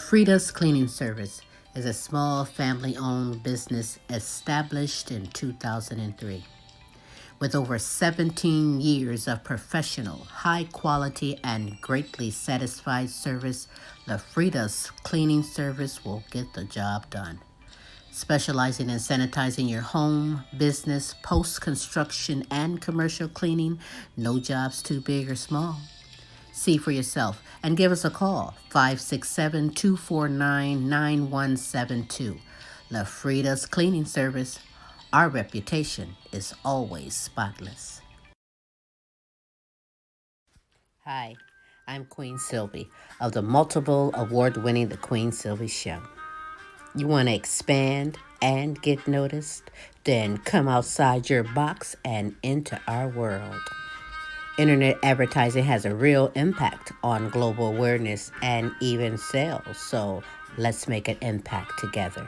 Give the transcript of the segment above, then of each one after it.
Frida's Cleaning Service is a small family-owned business established in 2003. With over 17 years of professional, high-quality, and greatly satisfied service, Frida's Cleaning Service will get the job done. Specializing in sanitizing your home, business, post-construction, and commercial cleaning, no job's too big or small. See for yourself and give us a call, 567-249-9172. Frida's Cleaning Service. Our reputation is always spotless. Hi, I'm Queen Silvy of the multiple award-winning The Queen Silvy Show. You want to expand and get noticed? Then come outside your box and into our world. Internet advertising has a real impact on global awareness and even sales, so let's make an impact together.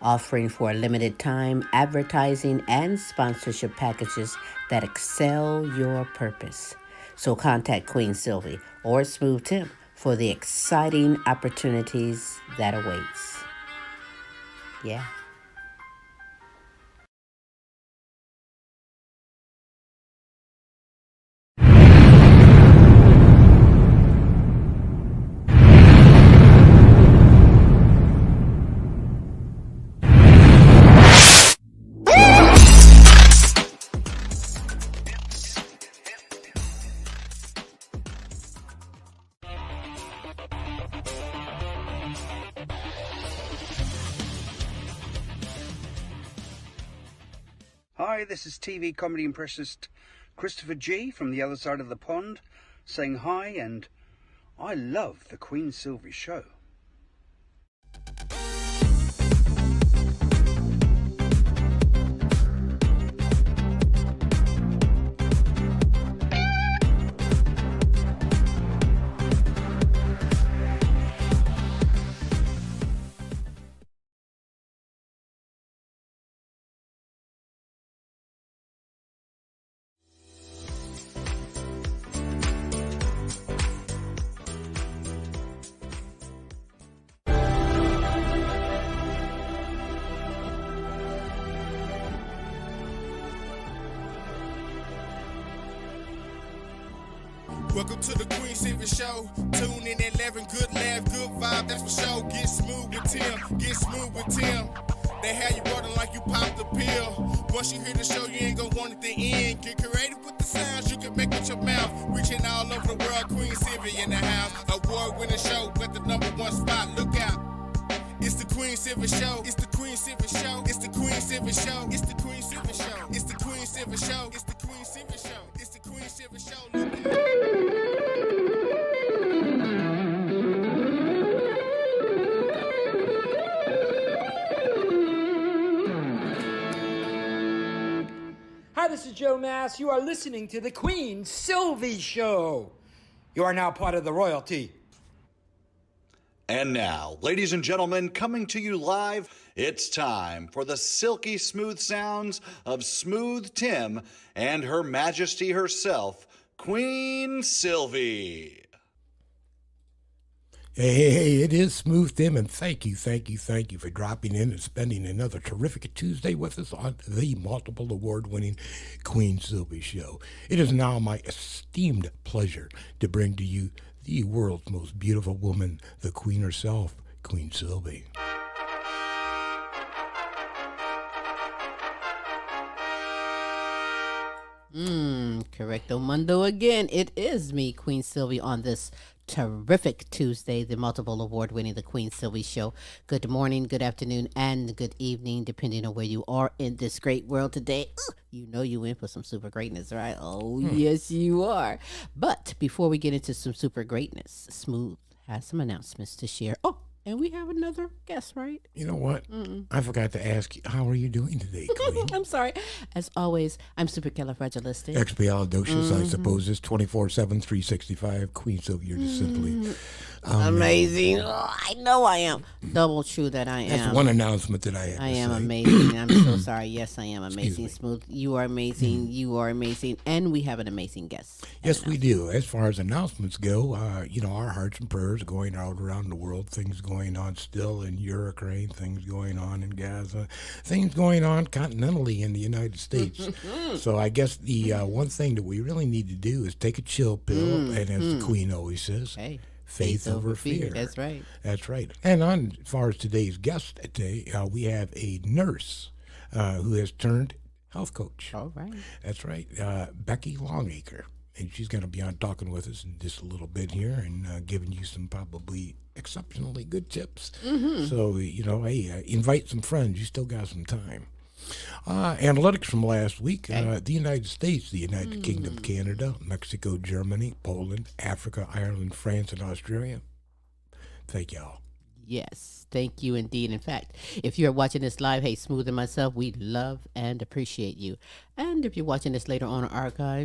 Offering for a limited time advertising and sponsorship packages that excel your purpose. So contact Queen Silvy or Smooth Tim for the exciting opportunities that awaits. Yeah. Hi, this is TV comedy impressionist Christopher G from the other side of the pond saying hi, and I love the Queen Silvy Show. Welcome to the Queen Silvy Show. Tune in at 11, good laugh, good vibe, that's for sure. Get smooth with Tim, get smooth with Tim. They have you rolling like you popped the pill. Once you hear the show, you ain't gonna want it to end. Get creative with the sounds you can make with your mouth. Reaching all over the world, Queen Silvy in the house. Award-winning show, got the #1 spot, look out. It's the Queen Silvy Show. It's the Queen Silvy Show. It's the Queen Silvy Show. It's the Queen Silvy Show. It's the Queen Silvy Show. It's the Queen Silvy Show. It's the Queen Silvy Show. Look out. Hi, this is Joe Mass. You are listening to the Queen Silvy Show. You are now part of the royalty. And now, ladies and gentlemen, coming to you live, it's time for the silky smooth sounds of Smooth Tim and Her Majesty herself, Queen Silvy. Hey, it is Smooth Tim, and thank you for dropping in and spending another terrific Tuesday with us on the multiple award-winning Queen Silvy Show. It is now my esteemed pleasure to bring to you the world's most beautiful woman, the Queen herself, Queen Silvy. Correcto mundo again. It is me, Queen Silvy, on this terrific Tuesday, the multiple award-winning The Queen Silvy Show. Good morning, good afternoon, and good evening, depending on where you are in this great world today. You know you in for some super greatness, right? Oh, yes, you are. But before we get into some super greatness, Smooth has some announcements to share. Oh, And we have another guest, right? You know what? I forgot to ask you, how are you doing today, Queen? I'm sorry. As always, I'm supercalifragilistic. Expialidocious, I suppose, is 24/7, 365. Queen Silvy, you're just simply Amazing. Oh, I know I am. Double true that I am. That's one announcement that I have. I to am say. amazing. I'm so sorry. Yes, I am amazing. me. Smooth. You are amazing. You are amazing. And we have an amazing guest. Yes, we do. As far as announcements go, our hearts and prayers going out around the world. Things going on still in Ukraine. Things going on in Gaza. Things going on continentally in the United States. So I guess the one thing that we really need to do is take a chill pill, and as the Queen always says, Hey. faith over fear. That's right. That's right. And on as far as today's guest today, we have a nurse who has turned health coach. All right. That's right, Becky Longacre. And she's going to be on talking with us in just a little bit here and giving you some probably exceptionally good tips. So, hey, invite some friends. You still got some time. Analytics from last week, the United States, the United Kingdom, Canada, Mexico, Germany, Poland, Africa, Ireland, France, and Australia. Thank y'all. Yes, thank you indeed. In fact, if you're watching this live, hey, Smooth and myself, we love and appreciate you. And if you're watching this later on archive,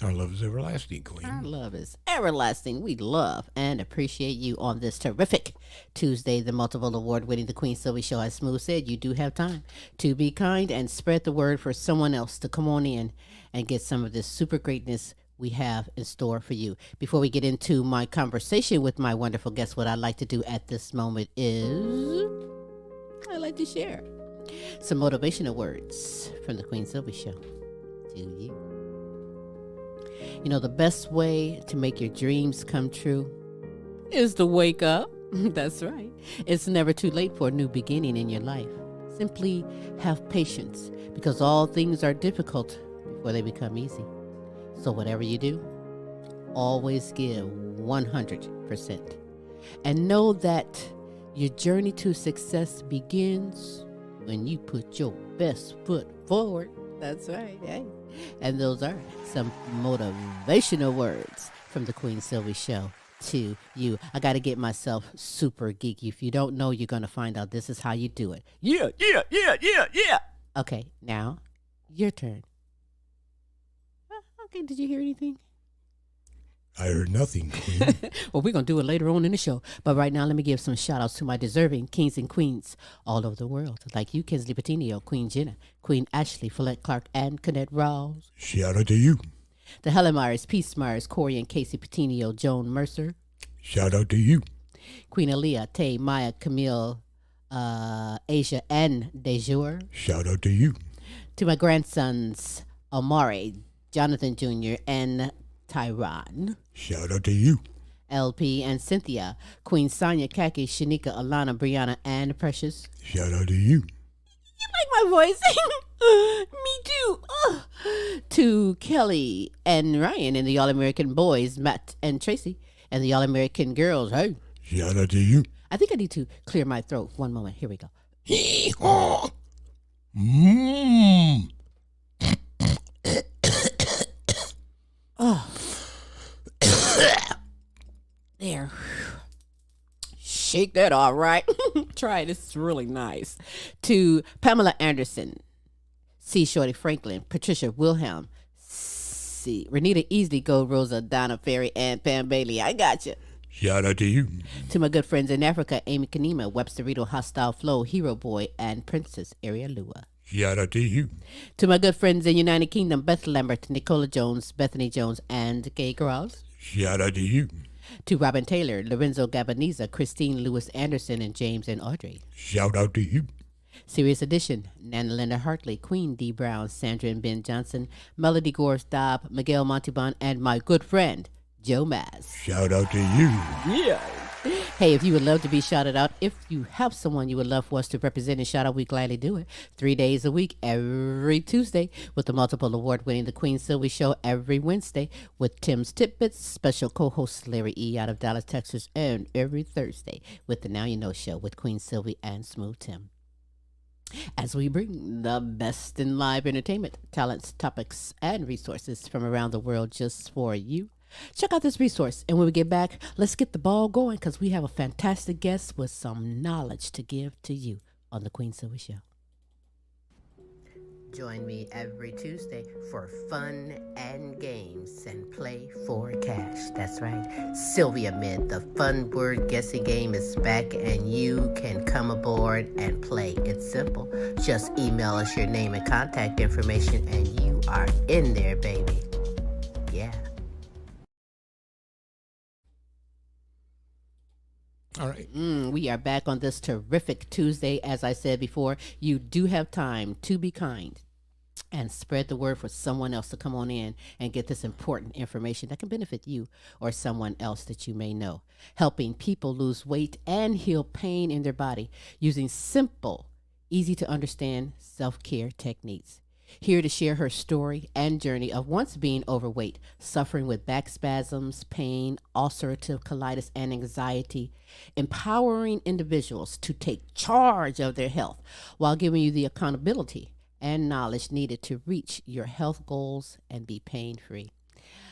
Our love is everlasting, Queen. our love is everlasting. We love and appreciate you on this terrific Tuesday, the multiple award-winning The Queen Silvy Show. As Smooth said, you do have time to be kind and spread the word for someone else to come on in and get some of this super greatness we have in store for you. Before we get into my conversation with my wonderful guest, what I'd like to do at this moment is I'd like to share some motivational words from the Queen Silvy Show to you. You know, the best way to make your dreams come true is to wake up. That's right. It's never too late for a new beginning in your life. Simply have patience, because all things are difficult before they become easy. So whatever you do, always give 100%. And know that your journey to success begins when you put your best foot forward. That's right. Hey. And those are some motivational words from the Queen Silvy Show to you. I got to get myself super geeky. If you don't know, you're going to find out this is how you do it. Yeah. Okay, now your turn. Okay, did you hear anything? I heard nothing, Queen. Well, we're going to do it later on in the show. But right now, let me give some shout-outs to my deserving kings and queens all over the world. Like you, Kinsley Patino, Queen Jenna, Queen Ashley, Follette Clark, and Connette Rawls. Shout out to you. The Helen Myers, Peace Myers, Corey and Casey Patino, Joan Mercer. Shout out to you. Queen Aaliyah, Tay, Maya, Camille, Asia, and Dejour. Shout out to you. To my grandsons, Omari, Jonathan Jr., and Tyron. Shout out to you. LP and Cynthia, Queen Sonia, Kaki, Shanika, Alana, Brianna, and Precious. Shout out to you. You like my voice? Me too. To Kelly and Ryan and the All-American Boys, Matt and Tracy, and the All-American Girls. Hey. Shout out to you. I think I need to clear my throat. One moment. Here we go. Mmm. Oh. There. Shake that all right. Try it. It's really nice. To Pamela Anderson, C. Shorty Franklin, Patricia Wilhelm, C. Renita Easley, Gold Rosa, Donna Ferry, and Pam Bailey. I got you. Shout out to you. To my good friends in Africa, Amy Kanema, Websterito, Hostile Flow, Hero Boy, and Princess Ariel Lua. Shout out to you. To my good friends in United Kingdom, Beth Lambert, Nicola Jones, Bethany Jones, and Gay Girls. Shout out to you. To Robin Taylor, Lorenzo Gabaniza, Christine Lewis Anderson, and James and Audrey. Shout out to you. Serious Edition, Nana Linda Hartley, Queen D. Brown, Sandra and Ben Johnson, Melody Gore Staub, Miguel Montalban, and my good friend, Joe Mass. Shout out to you. Yeah. Hey, if you would love to be shouted out, if you have someone you would love for us to represent and shout out, we gladly do it. 3 days a week, every Tuesday, with the multiple award-winning The Queen Silvy Show every Wednesday, with Tim's Tidbits, special co-host Larry E. out of Dallas, Texas, and every Thursday with the Now You Know Show with Queen Silvy and Smooth Tim. As we bring the best in live entertainment, talents, topics, and resources from around the world just for you. Check out this resource. And when we get back, let's get the ball going because we have a fantastic guest with some knowledge to give to you on The Queen Silvy Show. Join me every Tuesday for fun and games and play for cash. That's right. Sylvia Mid, the fun word guessing game is back and you can come aboard and play. It's simple. Just email us your name and contact information and you are in there, baby. Yeah. All right. We are back on this terrific Tuesday. As I said before, you do have time to be kind and spread the word for someone else to come on in and get this important information that can benefit you or someone else that you may know. Helping people lose weight and heal pain in their body using simple, easy to understand self-care techniques. Here to share her story and journey of once being overweight, suffering with back spasms, pain, ulcerative colitis, and anxiety, empowering individuals to take charge of their health while giving you the accountability and knowledge needed to reach your health goals and be pain-free.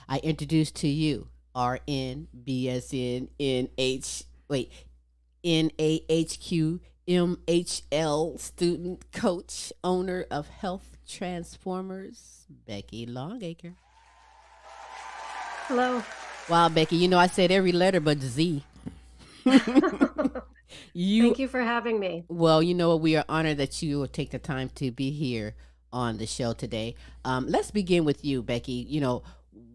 I introduce to you RN, BSN, NAHQ, MHL student coach, owner of Health Transformers, Becky Longacre. Hello. Wow, Becky, you know I said every letter but Z. Thank you for having me. Well, you know what? We are honored that you will take the time to be here on the show today. Let's begin with you, Becky. You know,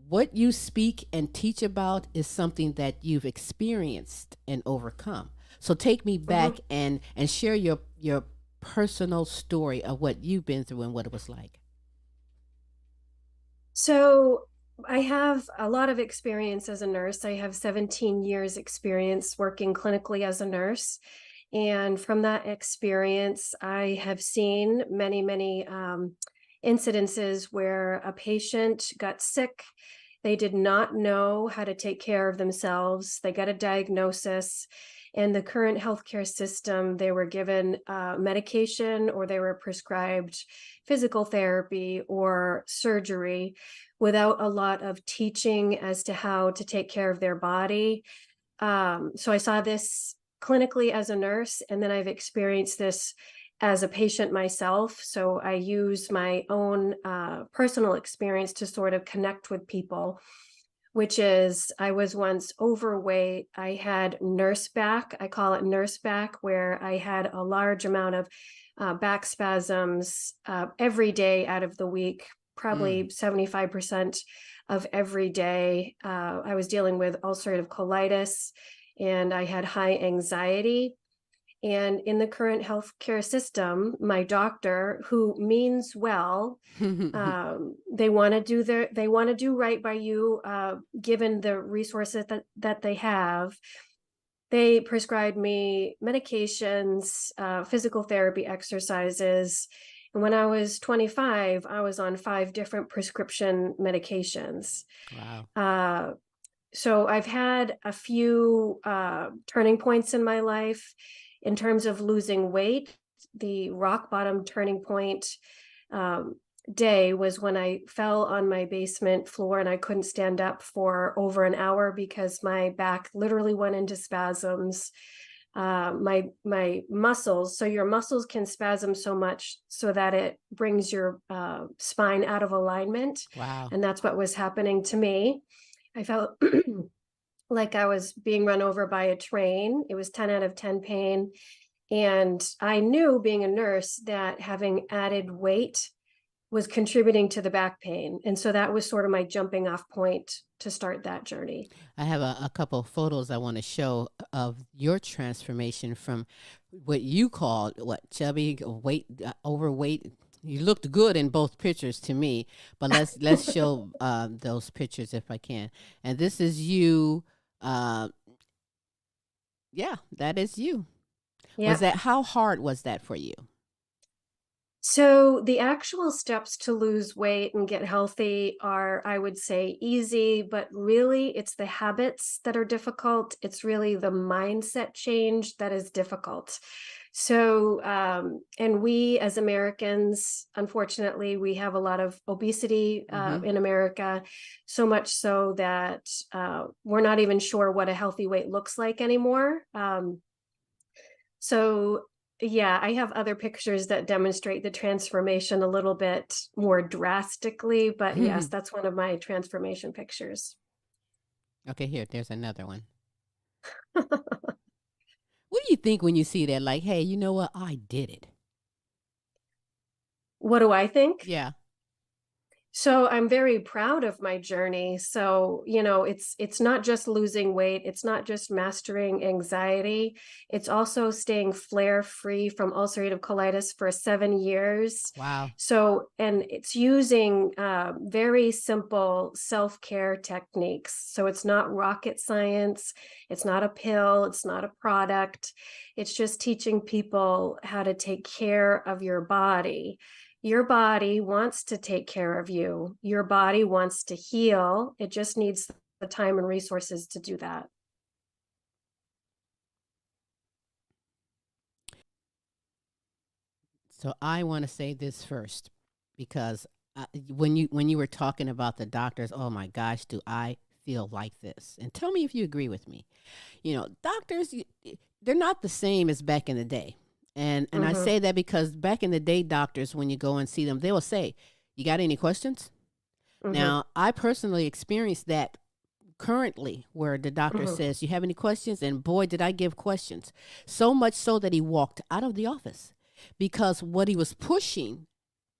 what you speak and teach about is something that you've experienced and overcome. So take me back and share your personal story of what you've been through and what it was like. So I have a lot of experience as a nurse. I have 17 years experience working clinically as a nurse. And from that experience, I have seen many incidences where a patient got sick. They did not know how to take care of themselves. They got a diagnosis. In the current healthcare system, they were given medication or they were prescribed physical therapy or surgery without a lot of teaching as to how to take care of their body. So I saw this clinically as a nurse, and then I've experienced this as a patient myself. So I use my own personal experience to sort of connect with people, which is I was once overweight. I had nurse back. I call it nurse back, where I had a large amount of back spasms every day out of the week, probably 75% of every day. I was dealing with ulcerative colitis and I had high anxiety. And in the current healthcare system, my doctor, who means well, they want to do right by you, given the resources that they have. They prescribed me medications, physical therapy exercises. And when I was 25, I was on 5 different prescription medications. Wow. So I've had a few turning points in my life. In terms of losing weight, the rock bottom turning point day was when I fell on my basement floor and I couldn't stand up for over an hour because my back literally went into spasms. My muscles, so your muscles can spasm so much so that it brings your spine out of alignment. Wow. And that's what was happening to me. I felt like I was being run over by a train. It was 10 out of 10 pain. And I knew, being a nurse, that having added weight was contributing to the back pain. And so that was sort of my jumping off point to start that journey. I have a couple of photos I want to show of your transformation from what you called, chubby, overweight. You looked good in both pictures to me, but let's show those pictures if I can. And this is you. Yeah, that is you. Yeah. How hard was that for you? So the actual steps to lose weight and get healthy are, I would say, easy, but really it's the habits that are difficult. It's really the mindset change that is difficult. So, and we as Americans, unfortunately, we have a lot of obesity in America, so much so that we're not even sure what a healthy weight looks like anymore. So, yeah, I have other pictures that demonstrate the transformation a little bit more drastically, but yes, that's one of my transformation pictures. Okay, here, there's another one. What do you think when you see that? Like, hey, you know what? I did it. What do I think? Yeah. So I'm very proud of my journey. So, it's not just losing weight, it's not just mastering anxiety, it's also staying flare-free from ulcerative colitis for 7 years. Wow. So, and it's using very simple self-care techniques. So it's not rocket science, it's not a pill, it's not a product. It's just teaching people how to take care of your body. Your body wants to take care of you. Your body wants to heal. It just needs the time and resources to do that. So I want to say this first, because when you were talking about the doctors, oh my gosh, do I feel like this? And tell me if you agree with me. Doctors, they're not the same as back in the day. And I say that because back in the day, doctors, when you go and see them, they will say, you got any questions? Now, I personally experienced that currently, where the doctor says, you have any questions? And boy, did I give questions. So much so that he walked out of the office, because what he was pushing,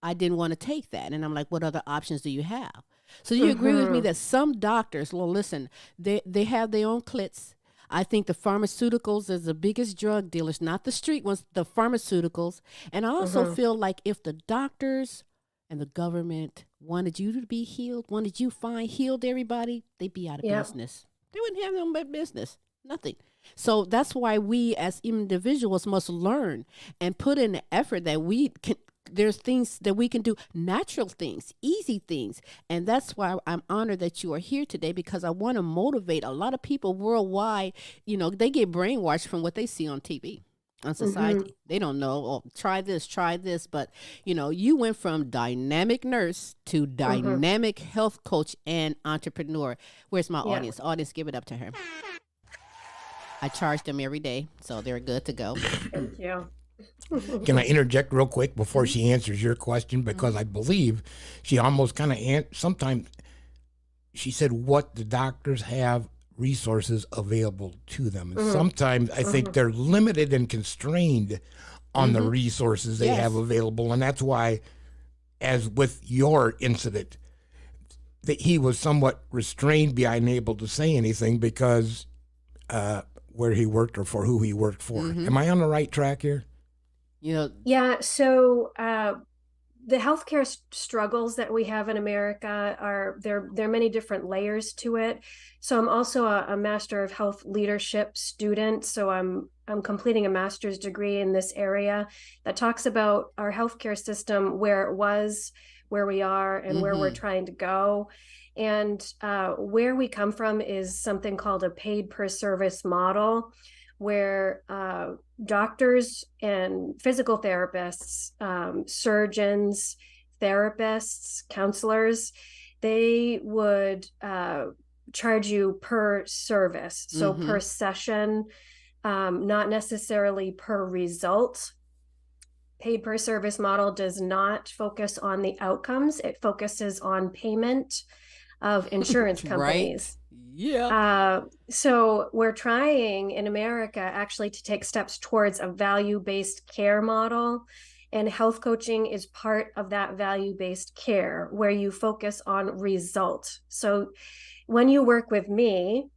I didn't want to take that. And I'm like, what other options do you have? So do you agree with me that some doctors, well, listen, they have their own clits. I think the pharmaceuticals is the biggest drug dealers, not the street ones, the pharmaceuticals. And I also feel like if the doctors and the government wanted you to be healed, wanted you healed everybody, they'd be out of business. They wouldn't have no business, nothing. So that's why we as individuals must learn and put in the effort that we can. There's things that we can do, natural things, easy things. And that's why I'm honored that you are here today, because I want to motivate a lot of people worldwide. They get brainwashed from what they see on TV, on society. They don't know, oh, try this. But, you went from dynamic nurse to dynamic health coach and entrepreneur. Where's my audience? Audience, give it up to her. I charge them every day, so they're good to go. Thank you. Can I interject real quick before she answers your question? Because I believe she almost kind of sometimes she said what the doctors have resources available to them. And sometimes I think they're limited and constrained on the resources they have available. And that's why, as with your incident, that he was somewhat restrained, being able to say anything because where he worked or for who he worked for. Am I on the right track here? Yeah. So the healthcare struggles that we have in America there are many different layers to it. So I'm also a Master of Health Leadership student. So I'm completing a master's degree in this area that talks about our healthcare system, where it was, where we are, and where we're trying to go. And where we come from is something called a paid per service model, where doctors and physical therapists, surgeons, therapists, counselors, they would charge you per service, so per session, not necessarily per result. Paid per service model does not focus on the outcomes. It focuses on payment of insurance companies. Yeah. So we're trying in America actually to take steps towards a value-based care model, and health coaching is part of that value-based care, where you focus on result. So when you work with me,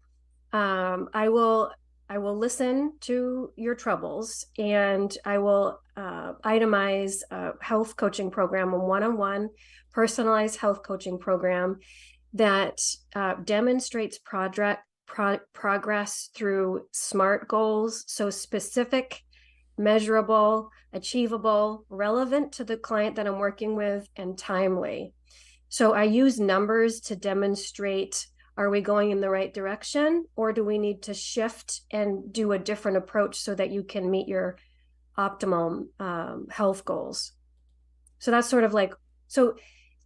I will listen to your troubles, and I will itemize a health coaching program, a one-on-one personalized health coaching program that demonstrates progress through SMART goals. So specific, measurable, achievable, relevant to the client that I'm working with, and timely. So I use numbers to demonstrate, are we going in the right direction, or do we need to shift and do a different approach so that you can meet your optimal health goals. So that's sort of like, so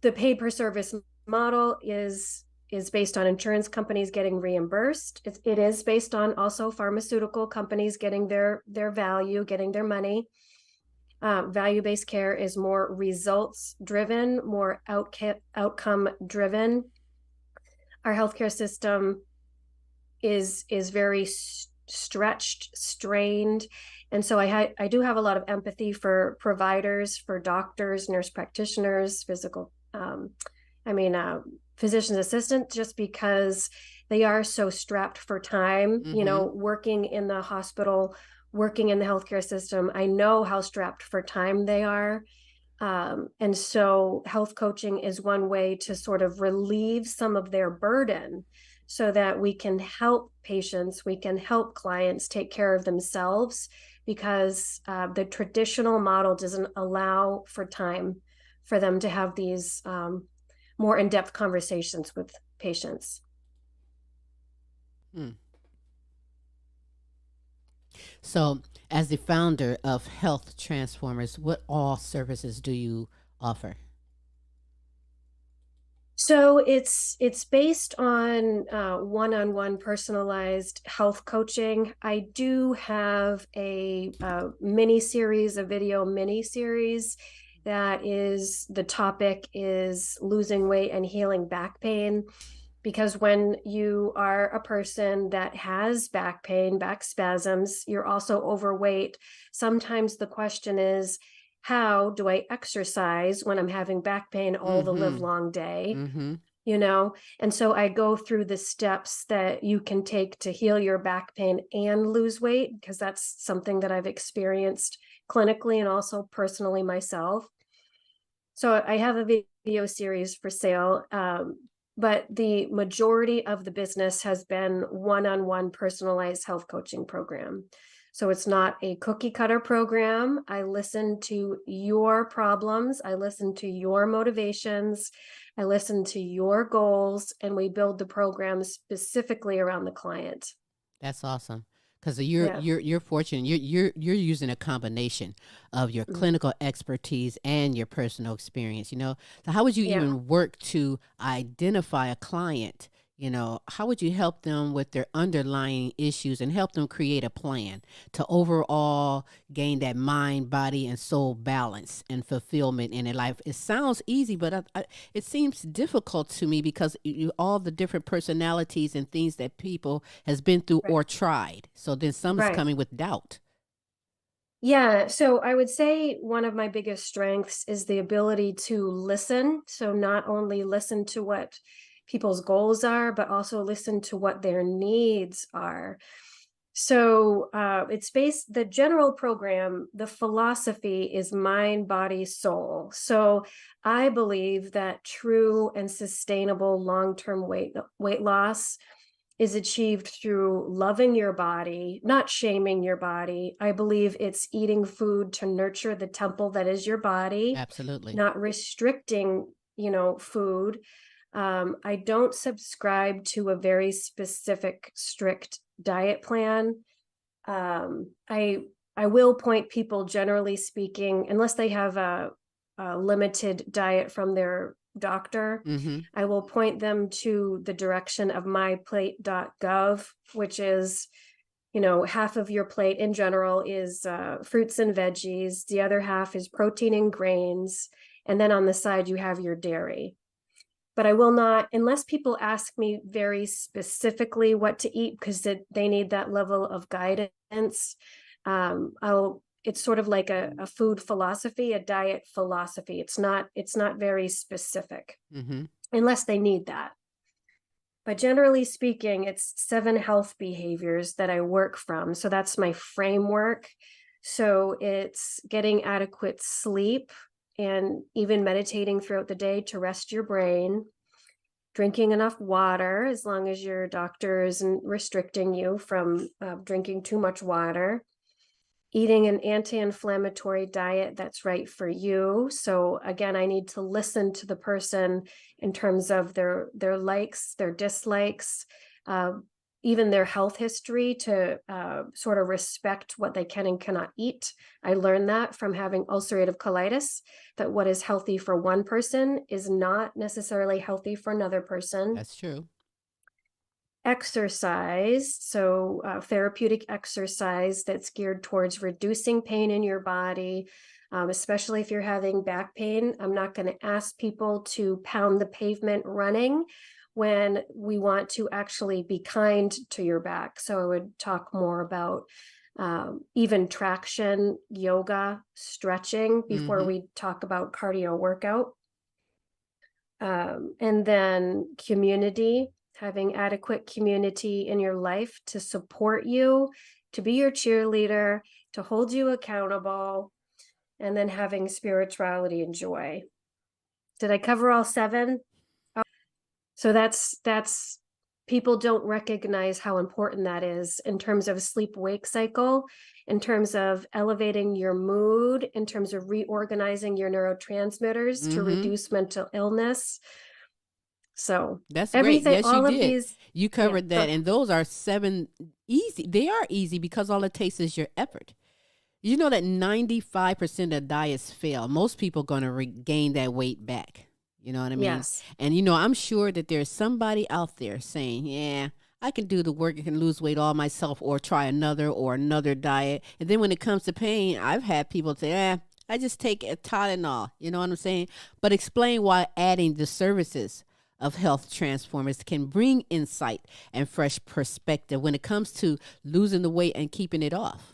the paid per service model is based on insurance companies getting reimbursed. It is based on also pharmaceutical companies getting their value, getting their money. Value-based care is more results driven, more outcome driven. Our healthcare system is very stretched, strained. And so I do have a lot of empathy for providers, for doctors, nurse practitioners, physician's assistants, just because they are so strapped for time, working in the hospital, working in the healthcare system. I know how strapped for time they are. And so health coaching is one way to sort of relieve some of their burden so that we can help patients, we can help clients take care of themselves, because the traditional model doesn't allow for time for them to have these more in-depth conversations with patients. So, as the founder of Health Transformers, what all services do you offer? So it's based on one-on-one personalized health coaching. I do have a video mini series that is, the topic is losing weight and healing back pain. Because when you are a person that has back pain, back spasms, you're also overweight. Sometimes the question is, how do I exercise when I'm having back pain all the live long day? And so I go through the steps that you can take to heal your back pain and lose weight, because that's something that I've experienced clinically and also personally myself. So I have a video series for sale, but the majority of the business has been one-on-one personalized health coaching program. So it's not a cookie cutter program. I listen to your problems. I listen to your motivations. I listen to your goals, and we build the program specifically around the client. That's awesome. Because you're fortunate. You're using a combination of your clinical expertise and your personal experience. So how would you even work to identify a client? How would you help them with their underlying issues and help them create a plan to overall gain that mind, body, and soul balance and fulfillment in their life? It sounds easy, but it seems difficult to me, because all the different personalities and things that people has been through or tried. So then some is coming with doubt. Yeah, so I would say one of my biggest strengths is the ability to listen. So not only listen to what people's goals are, but also listen to what their needs are. So it's based, the general program, the philosophy is mind, body, soul. So I believe that true and sustainable long-term weight loss is achieved through loving your body, not shaming your body. I believe it's eating food to nurture the temple that is your body. Absolutely. Not restricting, food. I don't subscribe to a very specific, strict diet plan. I will point people, generally speaking, unless they have a limited diet from their doctor, I will point them to the direction of myplate.gov, which is, half of your plate in general is fruits and veggies. The other half is protein and grains. And then on the side, you have your dairy. But I will not, unless people ask me very specifically what to eat, because they need that level of guidance. It's sort of like a food philosophy, a diet philosophy. It's not very specific, unless they need that. But generally speaking, it's 7 health behaviors that I work from. So that's my framework. So it's getting adequate sleep, and even meditating throughout the day to rest your brain, drinking enough water, as long as your doctor isn't restricting you from drinking too much water, eating an anti-inflammatory diet that's right for you. So again, I need to listen to the person in terms of their likes, their dislikes, even their health history to sort of respect what they can and cannot eat. I learned that from having ulcerative colitis, that what is healthy for one person is not necessarily healthy for another person. That's true. Exercise, so therapeutic exercise that's geared towards reducing pain in your body, especially if you're having back pain. I'm not going to ask people to pound the pavement running when we want to actually be kind to your back. So I would talk more about even traction, yoga, stretching before we talk about cardio workout. And then community, having adequate community in your life to support you, to be your cheerleader, to hold you accountable, and then having spirituality and joy. Did I cover all 7? So that's people don't recognize how important that is in terms of sleep-wake cycle, in terms of elevating your mood, in terms of reorganizing your neurotransmitters to reduce mental illness. So that's everything, great. Yes, all you of did. these, You covered that, and those are 7 easy. They are easy because all it takes is your effort. You know that 95% of diets fail. Most people are going to regain that weight back. You know what I mean? Yes. And, I'm sure that there's somebody out there saying, yeah, I can do the work. I can lose weight all myself or try another diet. And then when it comes to pain, I've had people say, I just take a Tylenol. You know what I'm saying? But explain why adding the services of health transformers can bring insight and fresh perspective when it comes to losing the weight and keeping it off.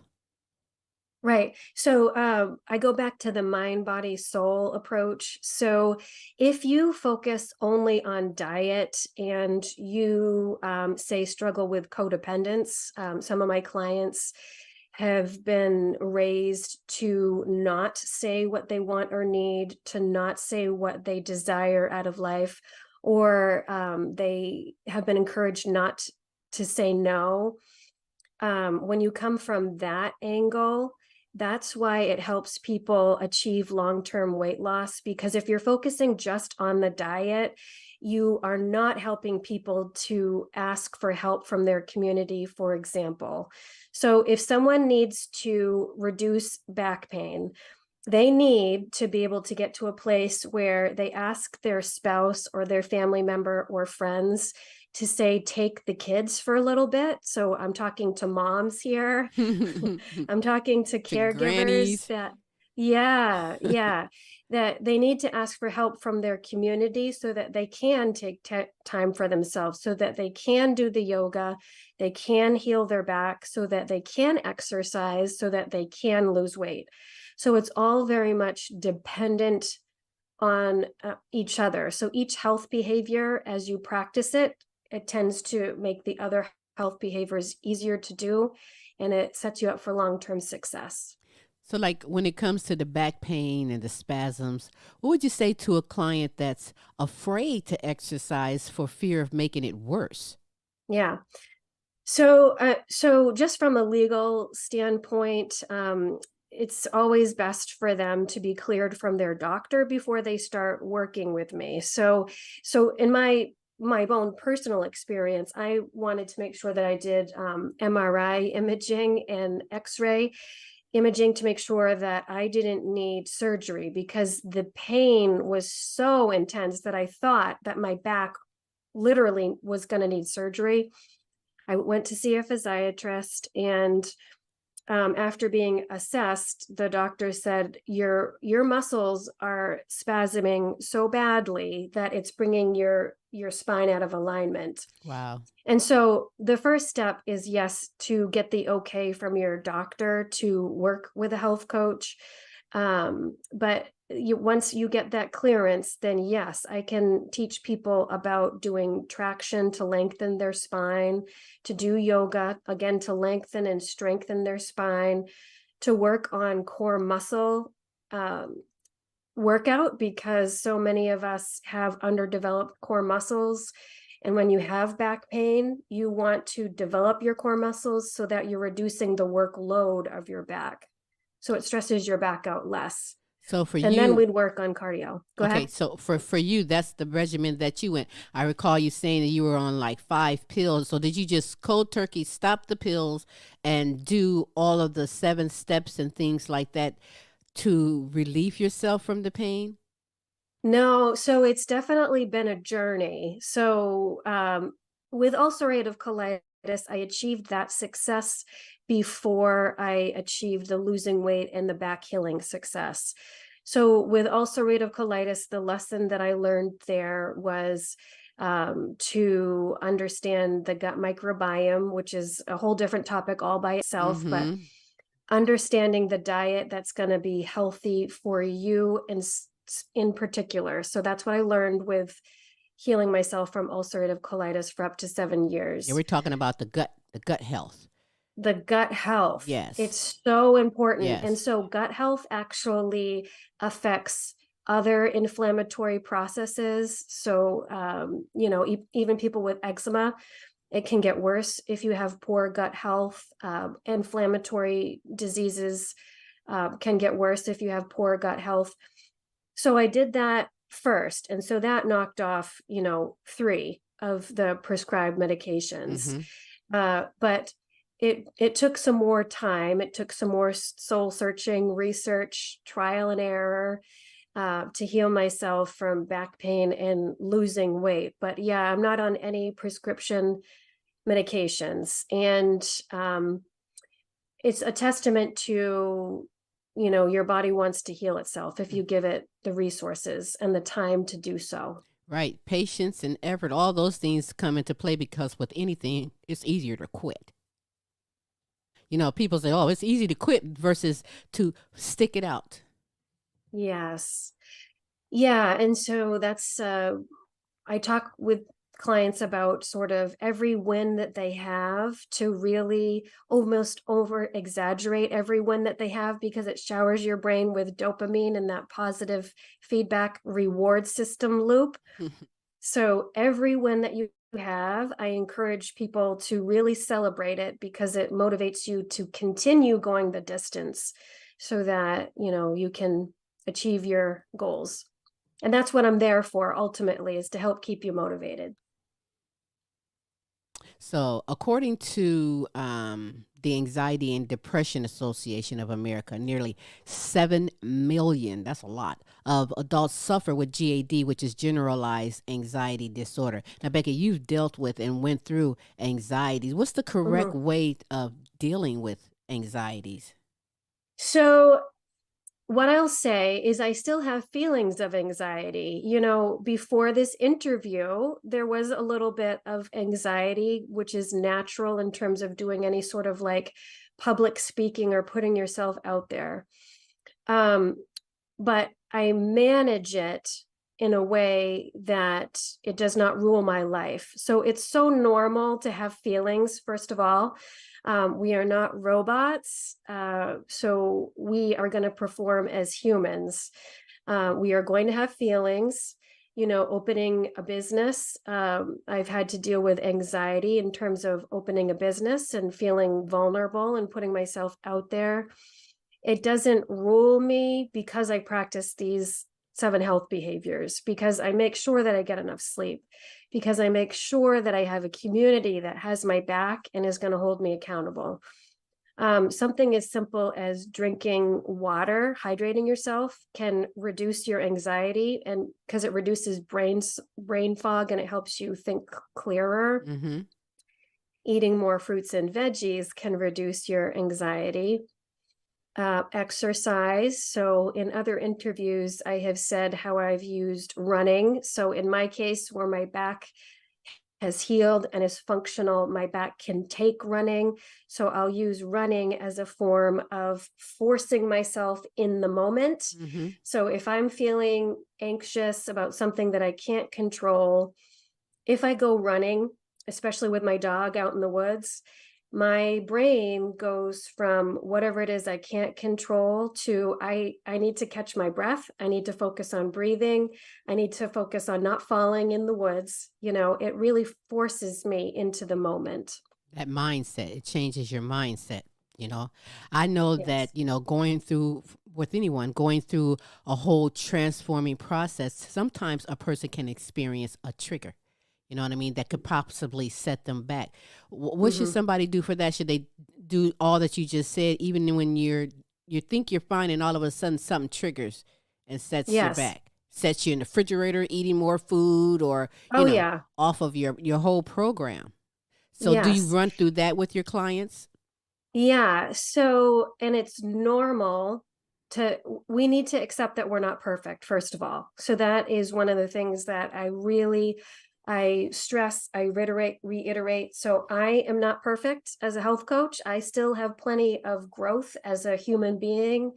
Right. So I go back to the mind, body, soul approach. So if you focus only on diet and you say struggle with codependence, some of my clients have been raised to not say what they want or need, to not say what they desire out of life, or they have been encouraged not to say no. When you come from that angle, that's why it helps people achieve long-term weight loss, because if you're focusing just on the diet, you are not helping people to ask for help from their community, for example. So if someone needs to reduce back pain, they need to be able to get to a place where they ask their spouse or their family member or friends to say, take the kids for a little bit. So I'm talking to moms here. I'm talking to caregivers grannies. that they need to ask for help from their community so that they can take time for themselves, so that they can do the yoga, they can heal their back, so that they can exercise, so that they can lose weight. So it's all very much dependent on each other. So each health behavior, as you practice it, it tends to make the other health behaviors easier to do, and it sets you up for long-term success. So like when it comes to the back pain and the spasms, what would you say to a client that's afraid to exercise for fear of making it worse? Yeah. So just from a legal standpoint, it's always best for them to be cleared from their doctor before they start working with me. So in my own personal experience, I wanted to make sure that I did MRI imaging and X-ray imaging to make sure that I didn't need surgery, because the pain was so intense that I thought that my back literally was going to need surgery. I went to see a physiatrist, and after being assessed, the doctor said, your muscles are spasming so badly that it's bringing your spine out of alignment. Wow. And so the first step is, yes, to get the okay from your doctor to work with a health coach. But once you get that clearance, then yes, I can teach people about doing traction to lengthen their spine, to do yoga, again, to lengthen and strengthen their spine, to work on core muscle workout, because so many of us have underdeveloped core muscles. And when you have back pain, you want to develop your core muscles so that you're reducing the workload of your back, so it stresses your back out less. So for And then you, we'd work on cardio. Go okay, ahead. so for you, that's the regimen that you went. I recall you saying that you were on like 5 pills. So did you just cold turkey stop the pills and do all of the 7 steps and things like that to relieve yourself from the pain? No, so it's definitely been a journey. So with ulcerative colitis, I achieved that success before I achieved the losing weight and the back healing success. So with ulcerative colitis, the lesson that I learned there was to understand the gut microbiome, which is a whole different topic all by itself, but Mm-hmm. understanding the diet that's going to be healthy for you and in particular. So that's what I learned with healing myself from ulcerative colitis for up to 7 Yeah, years. we're talking about the gut health. The gut health, Yes. it's so important. And Yes. so gut health actually affects other inflammatory processes. So, even people with eczema, it can get worse if you have poor gut health. Inflammatory diseases can get worse if you have poor gut health. So I did that first. And so that knocked off, 3 of the prescribed medications. Mm-hmm. But it took some more time. It took some more soul searching, research, trial and error to heal myself from back pain and losing weight. But yeah, I'm not on any prescription medications. And it's a testament to, your body wants to heal itself if you give it the resources and the time to do so. Right. Patience and effort, all those things come into play because with anything, it's easier to quit. People say, oh, it's easy to quit versus to stick it out. Yes. Yeah. And so that's, I talk with clients about sort of every win that they have to really almost over exaggerate every win that they have because it showers your brain with dopamine and that positive feedback reward system loop. So every win that you have, I encourage people to really celebrate it because it motivates you to continue going the distance so that, you can achieve your goals. And that's what I'm there for ultimately, is to help keep you motivated. So, according to the Anxiety and Depression Association of America, nearly 7 million, that's a lot, of adults suffer with GAD, which is generalized anxiety disorder. Now, Becky, you've dealt with and went through anxieties. What's the correct way of dealing with anxieties? So what I'll say is I still have feelings of anxiety. Before this interview, there was a little bit of anxiety, which is natural in terms of doing any sort of like public speaking or putting yourself out there. But I manage it in a way that it does not rule my life. So it's so normal to have feelings, first of all. We are not robots, so we are going to perform as humans. We are going to have feelings. Opening a business, I've had to deal with anxiety in terms of opening a business and feeling vulnerable and putting myself out there. It doesn't rule me because I practice these 7 health behaviors, because I make sure that I get enough sleep, because I make sure that I have a community that has my back and is going to hold me accountable. Something as simple as drinking water, hydrating yourself, can reduce your anxiety, and because it reduces brain fog and it helps you think clearer. Mm-hmm. Eating more fruits and veggies can reduce your anxiety. Exercise. So in other interviews, I have said how I've used running. So in my case, where my back has healed and is functional, my back can take running. So I'll use running as a form of forcing myself in the moment. Mm-hmm. So if I'm feeling anxious about something that I can't control, if I go running, especially with my dog out in the woods, my brain goes from whatever it is I can't control to I need to catch my breath. I need to focus on breathing. I need to focus on not falling in the woods. It really forces me into the moment. That mindset, it changes your mindset. You know, I know that, Yes. going through with anyone, going through a whole transforming process, sometimes a person can experience a trigger. You know what I mean? That could possibly set them back. What should Hmm. somebody do for that? Should they do all that you just said, even when you think you're fine, and all of a sudden something triggers and sets you Yes. back, sets you in the refrigerator eating more food, or Oh, yeah. off of your whole program. So, do you Yes. run through that with your clients? Yeah. So, and it's normal to, we need to accept that we're not perfect, first of all. So that is one of the things that I stress, I reiterate. So I am not perfect as a health coach. I still have plenty of growth as a human being.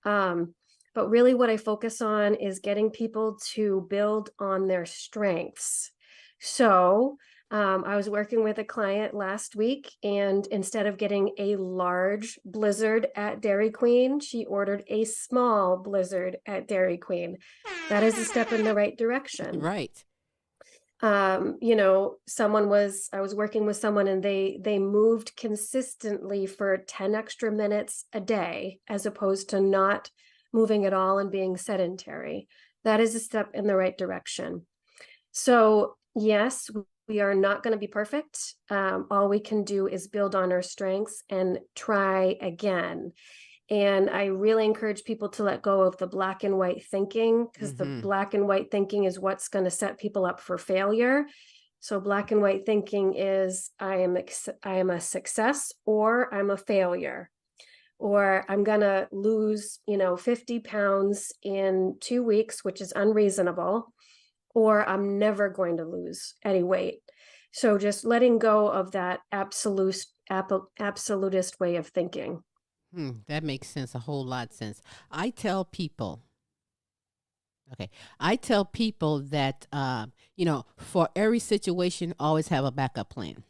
Um, but really what I focus on is getting people to build on their strengths. So I was working with a client last week, and instead of getting a large blizzard at Dairy Queen, she ordered a small blizzard at Dairy Queen. That is a step in the right direction. Right. I was working with someone, and they moved consistently for 10 extra minutes a day, as opposed to not moving at all and being sedentary. That is a step in the right direction. So yes, we are not going to be perfect. All we can do is build on our strengths and try again. And I really encourage people to let go of the black and white thinking, because the Mm-hmm. black and white thinking is what's going to set people up for failure. So black and white thinking is I am a success, or I'm a failure, or I'm going to lose, 50 pounds in 2 weeks, which is unreasonable, or I'm never going to lose any weight. So just letting go of that absolutist way of thinking. That makes sense, a whole lot of sense. I tell people, okay, I tell people that, for every situation, always have a backup plan.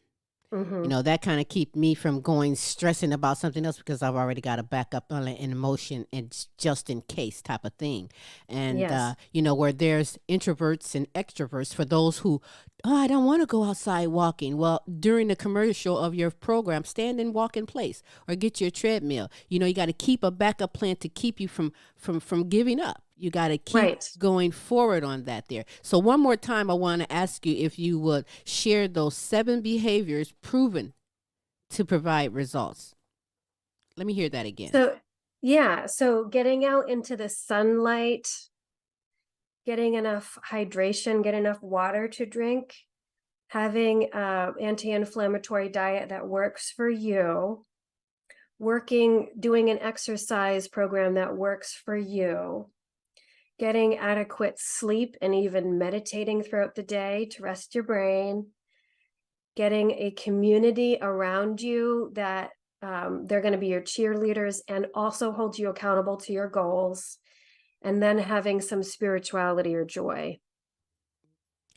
Hmm. That kind of keep me from stressing about something else, because I've already got a backup on it in motion, and just in case type of thing. And, Yes. where there's introverts and extroverts, for those who, oh, I don't want to go outside walking. Well, during the commercial of your program, stand and walk in place, or get your treadmill. You got to keep a backup plan to keep you from giving up. You got to keep Right. going forward on that there. So one more time, I want to ask you if you would share those 7 behaviors proven to provide results. Let me hear that again. So, yeah. So getting out into the sunlight, getting enough hydration, get enough water to drink, having an anti-inflammatory diet that works for you, doing an exercise program that works for you, getting adequate sleep, and even meditating throughout the day to rest your brain, getting a community around you that they're going to be your cheerleaders and also hold you accountable to your goals, and then having some spirituality or joy.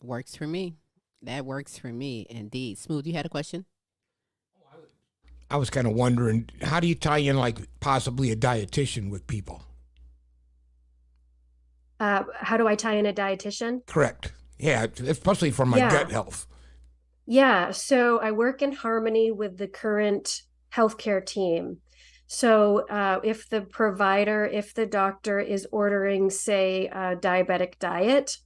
Works for me. That works for me indeed. Smooth, you had a question? I was kind of wondering, how do you tie in like possibly a dietitian with people? How do I tie in a dietitian? Correct. Yeah, especially for my Yeah. gut health. Yeah, so I work in harmony with the current healthcare team. So if the doctor is ordering, say, a diabetic diet,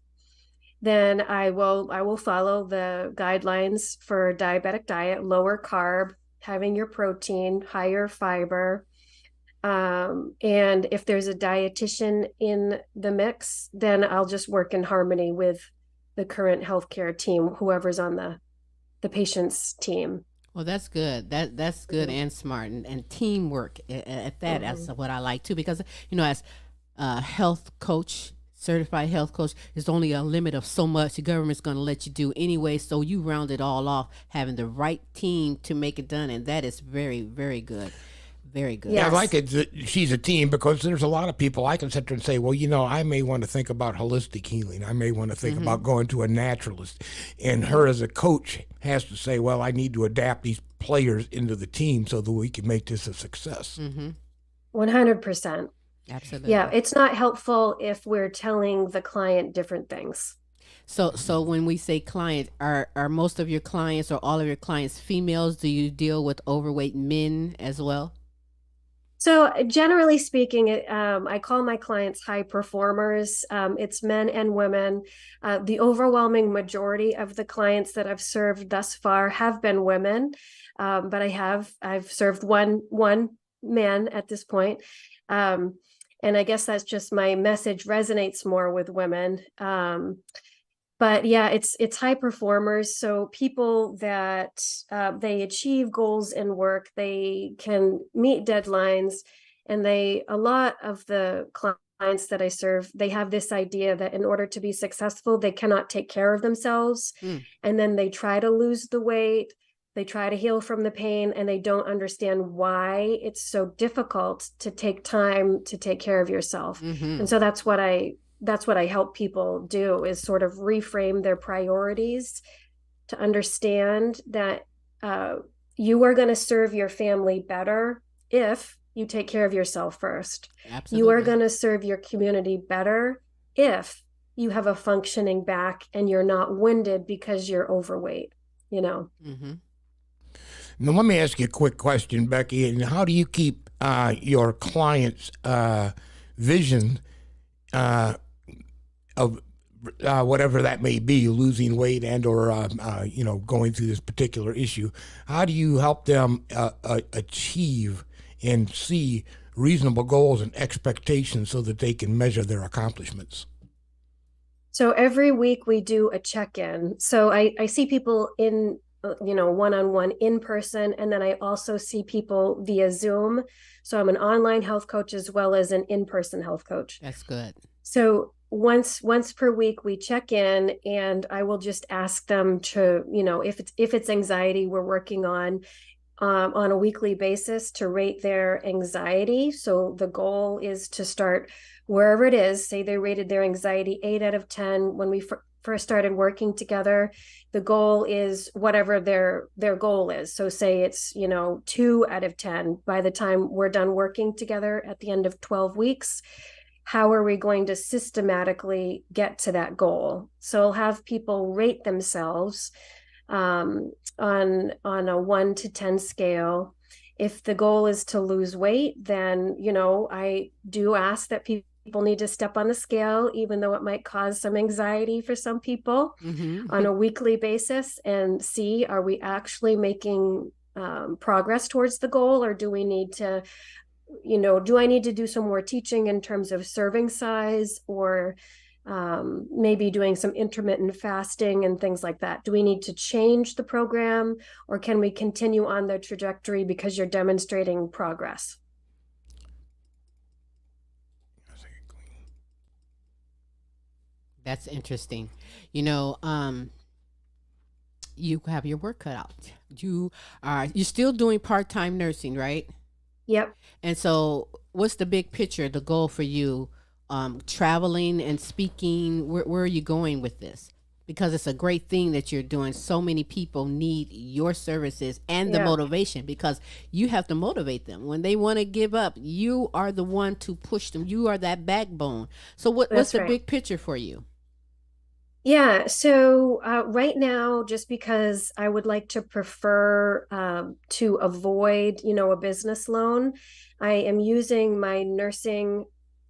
then I will follow the guidelines for a diabetic diet: lower carb, having your protein, higher fiber. And if there's a dietitian in the mix, then I'll just work in harmony with the current healthcare team, whoever's on the patient's team. Well, that's good. That's good and smart, and teamwork at that. That's what I like too, because as a health coach, certified health coach, there's only a limit of so much the government's going to let you do anyway. So you round it all off, having the right team to make it done, and that is very, very good. Very good. Yeah, I Yes. like it that she's a team, because there's a lot of people I can sit there and say, well, I may want to think about holistic healing. I may want to think about going to a naturalist. And her as a coach has to say, well, I need to adapt these players into the team so that we can make this a success. 100%. Absolutely. Yeah, it's not helpful if we're telling the client different things. So when we say client, are most of your clients or all of your clients females? Do you deal with overweight men as well? So generally speaking, I call my clients high performers. It's men and women. The overwhelming majority of the clients that I've served thus far have been women, but I've served one man at this point, and I guess that's just my message resonates more with women. But yeah, it's high performers. So people that they achieve goals in work, they can meet deadlines, and a lot of the clients that I serve, they have this idea that in order to be successful, they cannot take care of themselves. And then they try to lose the weight, they try to heal from the pain, and they don't understand why it's so difficult to take time to take care of yourself. And so that's what I help people do, is sort of reframe their priorities to understand that you are going to serve your family better if you take care of yourself first. Absolutely. You are going to serve your community better if you have a functioning back and you're not winded because you're overweight, you know? Now, let me ask you a quick question, Becky. And how do you keep your clients' vision of whatever that may be, losing weight and or going through this particular issue? How do you help them achieve and see reasonable goals and expectations so that they can measure their accomplishments? So every week we do a check-in. So I see people in one-on-one in person, and then I also see people via Zoom. So I'm an online health coach as well as an in-person health coach. That's good. So once per week we check in, and I will just ask them to, if it's anxiety we're working on a weekly basis, to rate their anxiety. So the goal is to start wherever it is. Say they rated their anxiety 8 out of 10 when we first started working together. The goal is whatever their goal is. So say it's 2 out of 10 by the time we're done working together at the end of 12 weeks. How are we going to systematically get to that goal? So I'll have people rate themselves on a 1 to 10 scale. If the goal is to lose weight, then I do ask that people need to step on the scale, even though it might cause some anxiety for some people, on a weekly basis, and see, are we actually making progress towards the goal, or do we need to do I need to do some more teaching in terms of serving size, or maybe doing some intermittent fasting and things like that? Do we need to change the program, or can we continue on the trajectory because you're demonstrating progress? That's interesting. You have your work cut out. You're still doing part-time nursing, right? Yep. And so what's the big picture, the goal for you, traveling and speaking? Where are you going with this? Because it's a great thing that you're doing. So many people need your services and the motivation, because you have to motivate them. When they want to give up, you are the one to push them. You are that backbone. So what's the big picture for you? Yeah, so right now, just because I would like to prefer to avoid, a business loan, I am using my nursing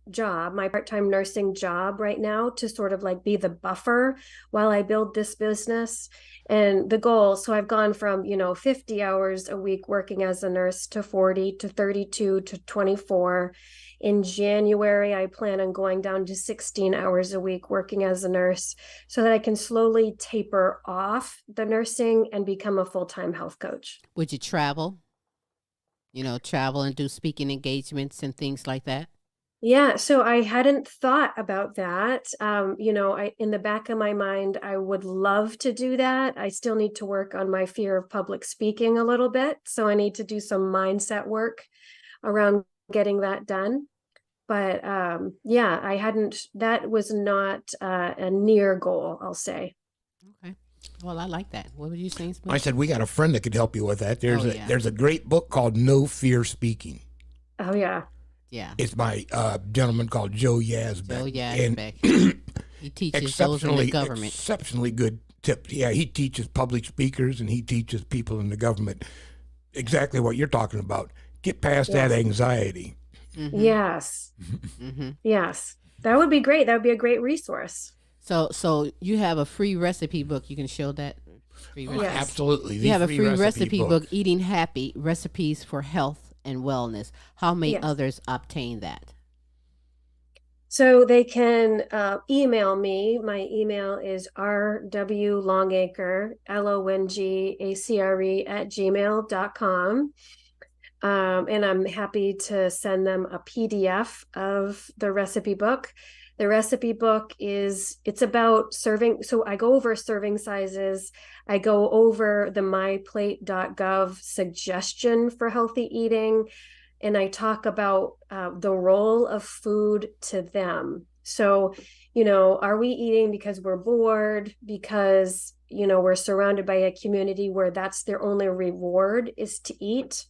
job, my part-time nursing job right now, to sort of like be the buffer while I build this business. And the goal, so I've gone from, 50 hours a week working as a nurse to 40 to 32 to 24. In January, I plan on going down to 16 hours a week working as a nurse, so that I can slowly taper off the nursing and become a full-time health coach. Would you travel? Travel and do speaking engagements and things like that? Yeah, so I hadn't thought about that. In the back of my mind, I would love to do that. I still need to work on my fear of public speaking a little bit. So I need to do some mindset work around getting that done. But that was not a near goal, I'll say. Okay. Well, I like that. What were you saying, Smith? I said, we got a friend that could help you with that. There's a great book called No Fear Speaking. Oh, yeah. Yeah. It's by a gentleman called Joe Yazbek. Joe Yazbek. He teaches those in the government. Exceptionally good tip. Yeah, he teaches public speakers and he teaches people in the government exactly what you're talking about. Get past that anxiety. Mm-hmm. Yes. Mm-hmm. Yes. That would be great. That would be a great resource. So you have a free recipe book. You can show that. Yes. Absolutely. You have a free recipe book, Eating Happy, Recipes for Health and Wellness. How may others obtain that? So they can email me. My email is rwlongacre, LONGACRE @gmail.com. And I'm happy to send them a PDF of the recipe book. The recipe book it's about serving. So I go over serving sizes. I go over the myplate.gov suggestion for healthy eating. And I talk about the role of food to them. So, are we eating because we're bored, because, we're surrounded by a community where that's their only reward is to eat?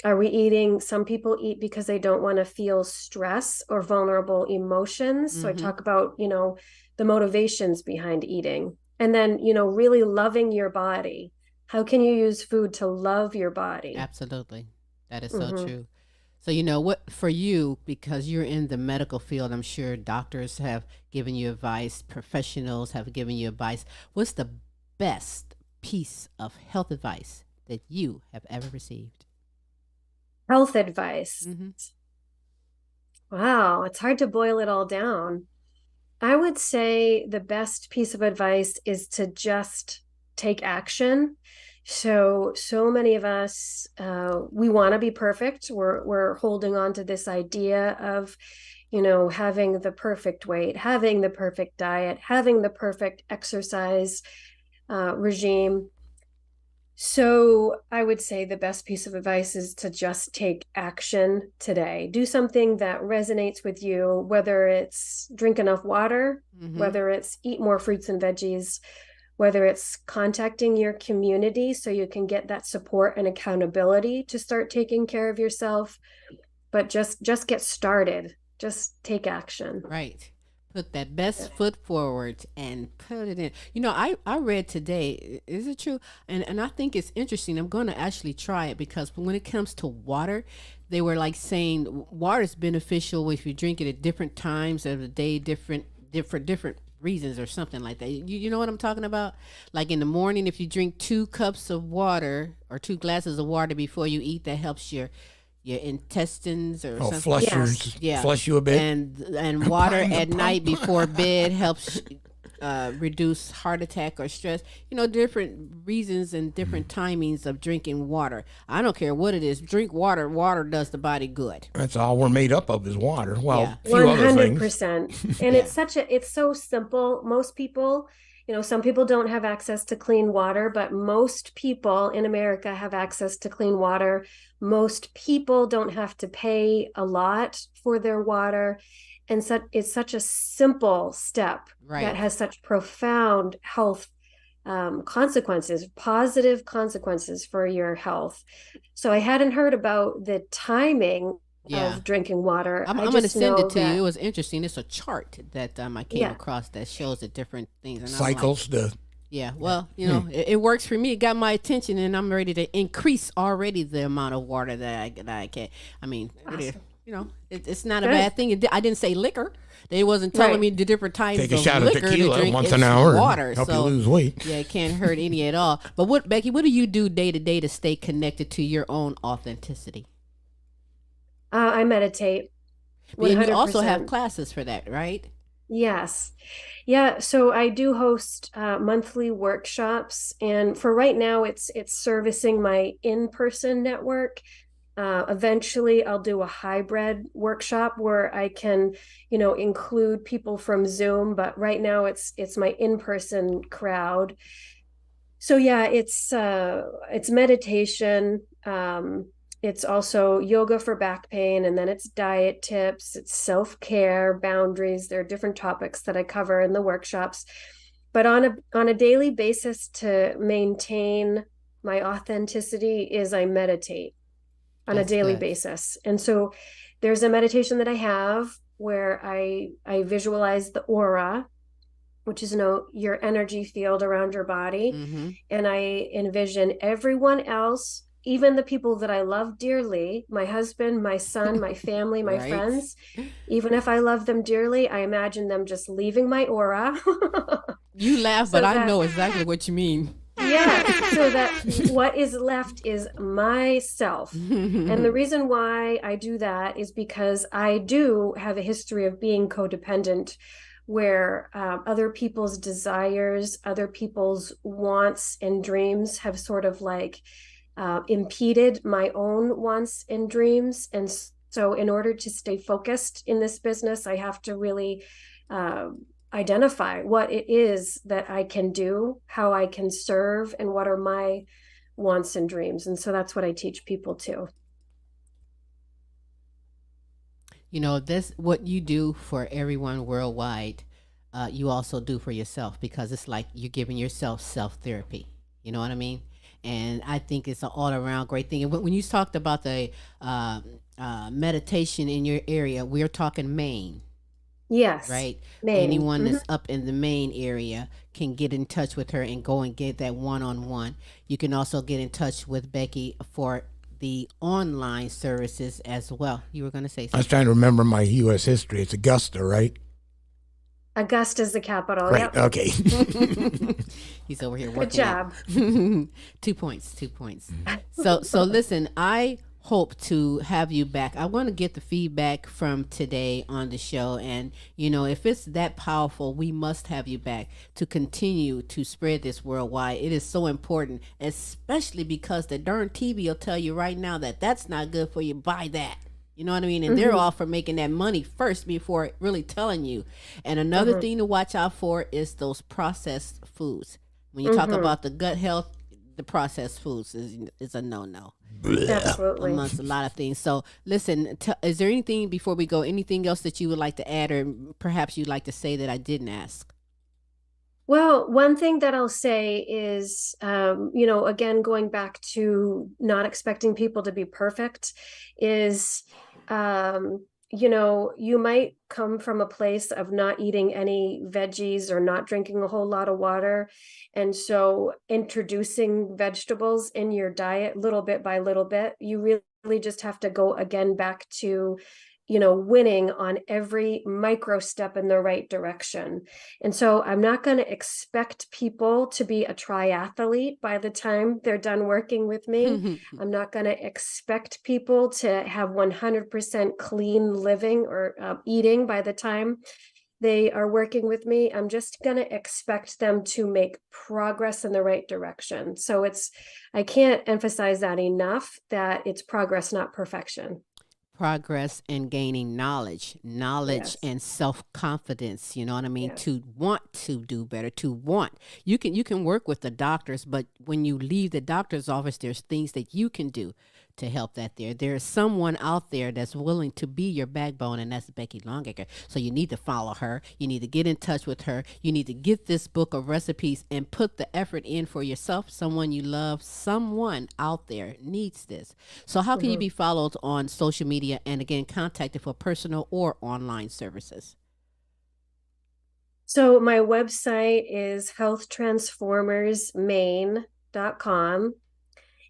Are we eating? Some people eat because they don't want to feel stress or vulnerable emotions. So I talk about, the motivations behind eating. And then, really loving your body. How can you use food to love your body? Absolutely. That is so true. So, what for you, because you're in the medical field, I'm sure doctors have given you advice, professionals have given you advice. What's the best piece of health advice that you have ever received? Health advice. Wow, it's hard to boil it all down. I would say the best piece of advice is to just take action. So many of us, we want to be perfect. We're holding on to this idea of, having the perfect weight, having the perfect diet, having the perfect exercise regime. So I would say the best piece of advice is to just take action today. Do something that resonates with you, whether it's drink enough water, whether it's eat more fruits and veggies, whether it's contacting your community so you can get that support and accountability to start taking care of yourself. But just get started. Just take action. Right. Put that best foot forward and put it in. I read today, is it true? And I think it's interesting. I'm going to actually try it, because when it comes to water, they were like saying water is beneficial if you drink it at different times of the day, different reasons or something like that. You know what I'm talking about? Like in the morning, if you drink 2 cups of water or 2 glasses of water before you eat, that helps your intestines or something. Flush you a bit. And water at night before bed helps reduce heart attack or stress. Different reasons and different timings of drinking water. I don't care what it is. Drink water. Water does the body good. That's all we're made up of is water. Well, a few other things. 100%. And it's so simple. Most people, some people don't have access to clean water, but most people in America have access to clean water. Most people don't have to pay a lot for their water. And it's such a simple step that has such profound health consequences, positive consequences for your health. So I hadn't heard about the timing of drinking water. I'm going to send it to you. It was interesting. It's a chart that I came across that shows the different things. And cycles. Well, it works for me. It got my attention, and I'm ready to increase already the amount of water that I can. I mean, it's not a bad thing. I didn't say liquor. They wasn't telling me the different types of liquor. Take a shot of tequila once an hour. Water, help you lose weight. Yeah, it can't hurt any at all. But Becky, what do you do day to day to stay connected to your own authenticity? I meditate. 100%. And you also have classes for that, right? Yes. Yeah. So I do host monthly workshops, and for right now, it's servicing my in-person network. Eventually, I'll do a hybrid workshop where I can, include people from Zoom. But right now, it's my in-person crowd. So yeah, it's meditation. It's also yoga for back pain, and then it's diet tips, it's self-care, boundaries. There are different topics that I cover in the workshops. But on a daily basis, to maintain my authenticity, is I meditate on a daily basis. And so there's a meditation that I have where I visualize the aura which is your energy field around your body. Mm-hmm. And I envision everyone else, even the people that I love dearly, my husband, my son, my family, my Right. friends, even if I love them dearly, I imagine them just leaving my aura. You laugh, but So I that, know exactly what you mean. yes, so that what is left is myself. And the reason why I do that is because I do have a history of being codependent, where other people's desires, other people's wants and dreams have sort of like impeded my own wants and dreams. And so, in order to stay focused in this business, I have to really uh, identify what it is that I can do, how I can serve, and what are my wants and dreams. And so that's what I teach people too. You know, this what you do for everyone worldwide. You also do for yourself, because it's like you're giving yourself self therapy. You know what I mean? And I think it's an all around great thing. And when you talked about the meditation in your area, we're talking Maine, Yes, right? Maine. Anyone that's up in the Maine area can get in touch with her and go and get that one on one. You can also get in touch with Becky for the online services as well. You were going to say I was something. trying to remember my U.S. history. It's Augusta, right? Augusta's the capital. Right. Yep. Okay. He's over here Good working job. 2 points, 2 points. So listen, I hope to have you back. I want to get the feedback from today on the show, and you know, if it's that powerful, we must have you back to continue to spread this worldwide. It is so important, especially because the darn TV will tell you right now that that's not good for you. Buy that. You know what I mean? And they're all for making that money first before really telling you. And another thing to watch out for is those processed foods. When you talk about the gut health, the processed foods is a no-no Absolutely. amongst a lot of things. So listen, is there anything before we go, anything else that you would like to add, or perhaps you'd like to say that I didn't ask? Well, one thing that I'll say is, again, going back to not expecting people to be perfect is, you might come from a place of not eating any veggies or not drinking a whole lot of water. And so introducing vegetables in your diet little bit by little bit, you really just have to go again back to winning on every micro step in the right direction. And so I'm not going to expect people to be a triathlete by the time they're done working with me. I'm not going to expect people to have 100% clean living or eating by the time they are working with me. I'm just going to expect them to make progress in the right direction. So I can't emphasize that enough, that it's progress, not perfection. Progress and gaining knowledge Yes. and self-confidence, you know what I mean? Yeah. To want to do better, you can work with the doctors, but when you leave the doctor's office, there's things that you can do to help that there's someone out there that's willing to be your backbone, and that's Becky Longacre. So you need to follow her, you need to get in touch with her, you need to get this book of recipes and put the effort in for yourself. Someone you love, someone out there needs this. So how can you be followed on social media, and again contacted for personal or online services? So my website is healthtransformersmaine.com,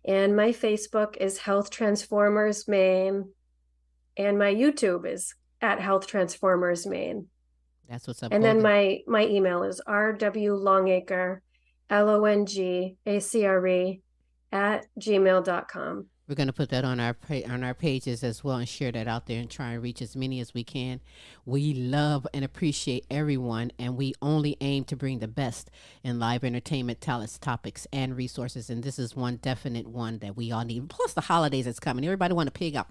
and my Facebook is Health Transformers Maine, and my YouTube is at Health Transformers Maine. That's what's up. And then my email is rwlongacre, LONGACRE @gmail.com. We're going to put that on our pages as well, and share that out there and try and reach as many as we can. We love and appreciate everyone, and we only aim to bring the best in live entertainment, talents, topics, and resources. And this is one definite one that we all need. Plus the holidays that's coming. Everybody want to pig up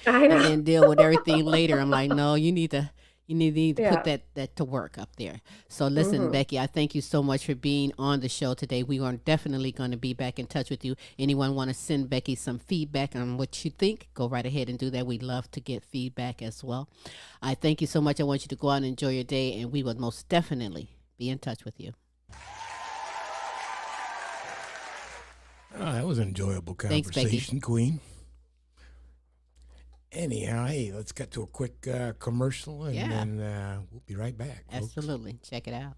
and then deal with everything later. I'm like, no, you need to put that to work up there. So listen, Becky, I thank you so much for being on the show today. We are definitely going to be back in touch with you. Anyone want to send Becky some feedback on what you think, go right ahead and do that. We'd love to get feedback as well. I thank you so much. I want you to go out and enjoy your day, and we will most definitely be in touch with you. That was an enjoyable Thanks, conversation, Becky. Queen. Anyhow, hey, let's get to a quick commercial, and then we'll be right back. Absolutely. Check it out.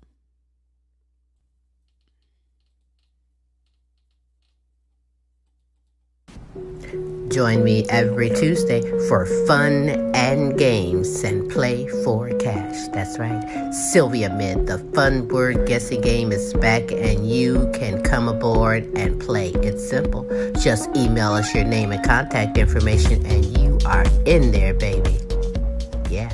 Join me every Tuesday for fun and games and play for cash. That's right. Sylvia Mid, the fun word guessing game is back, and you can come aboard and play. It's simple. Just email us your name and contact information, and you are in there, baby. Yeah.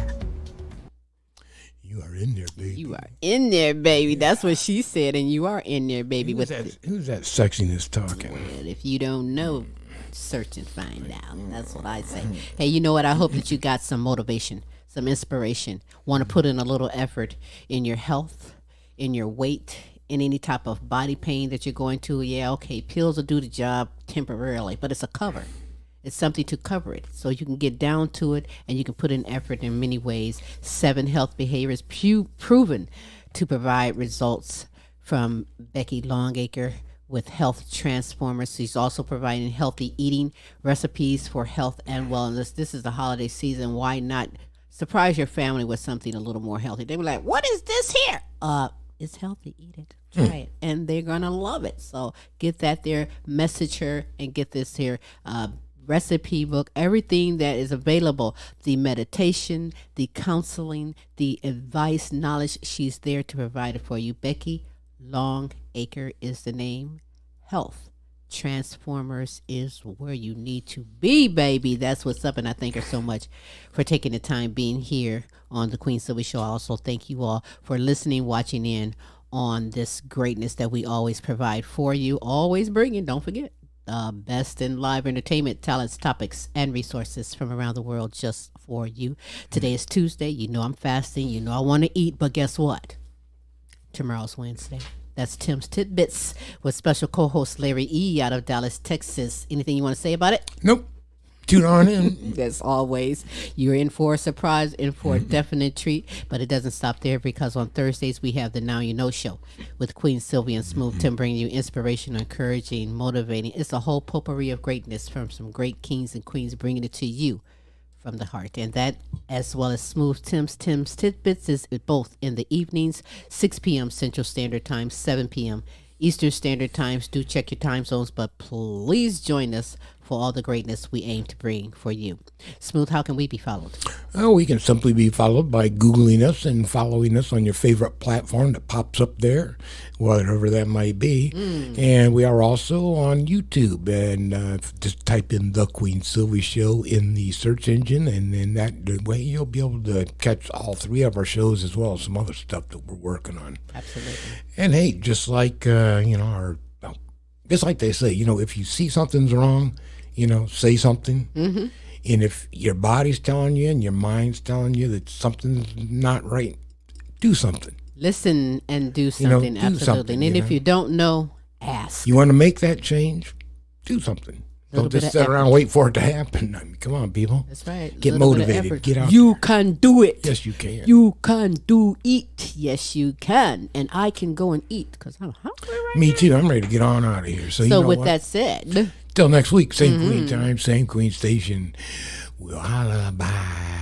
You are in there, baby. You are in there, baby. That's what she said, and you are in there, baby. Who's that sexiness talking? Well, if you don't know, search and find out. That's what I say. Hey, you know what? I hope that you got some motivation, some inspiration. Want to put in a little effort in your health, in your weight, in any type of body pain that you're going to. Yeah, okay, pills will do the job temporarily, but it's a cover. It's something to cover it, so you can get down to it, and you can put in effort in many ways. 7 health behaviors proven to provide results from Becky Longacre with Health Transformers. She's also providing healthy eating recipes for health and wellness. This is the holiday season. Why not surprise your family with something a little more healthy? They were like, "What is this here?" It's healthy. Eat it. Try it, and they're gonna love it. So get that there. Message her and get this here. Recipe book, everything that is available, the meditation, the counseling, the advice, knowledge, she's there to provide it for you. Becky Longacre is the name. Health Transformers is where you need to be, baby. That's what's up, and I thank her so much for taking the time being here on the Queen Silvy Show. I also thank you all for listening, watching in on this greatness that we always provide for you, always bringing, don't forget, best in live entertainment, talents, topics, and resources from around the world just for you. Today is Tuesday. You know I'm fasting. You know I want to eat, but guess what? Tomorrow's Wednesday. That's Tim's Tidbits with special co-host Larry E. out of Dallas, Texas. Anything you want to say about it? Nope. Tune on in. As always, you're in for a surprise, in for a definite treat, but it doesn't stop there, because on Thursdays we have the Now You Know Show with Queen Silvy and Smooth Tim, bringing you inspiration, encouraging, motivating. It's a whole potpourri of greatness from some great kings and queens, bringing it to you from the heart. And that, as well as Smooth Tim's Tidbits, is both in the evenings, 6 p.m. Central Standard Time, 7 p.m. Eastern Standard Times. Do check your time zones, but please join us for all the greatness we aim to bring for you. Smooth, how can we be followed? Oh, we can simply be followed by Googling us and following us on your favorite platform that pops up there, whatever that might be. And we are also on YouTube, and just type in The Queen Silvy Show in the search engine, and in that way you'll be able to catch all 3 of our shows, as well as some other stuff that we're working on. Absolutely. And hey, just like, just like they say, if you see something's wrong, say something. Mm-hmm. And if your body's telling you and your mind's telling you that something's not right, do something. Listen and do something. Do absolutely. something, and if you don't know, ask. You want to make that change? Do something. Don't just sit around and wait for it to happen. I mean, come on, people. That's right. Get motivated. Get out. You can do it. Yes, you can. You can do it. Yes, you can. And I can go and eat because I'm hungry right now. Me too. I'm ready to get on out of here. So you know with what? that said, till next week, same Queen time, same Queen station. We'll holla. Bye.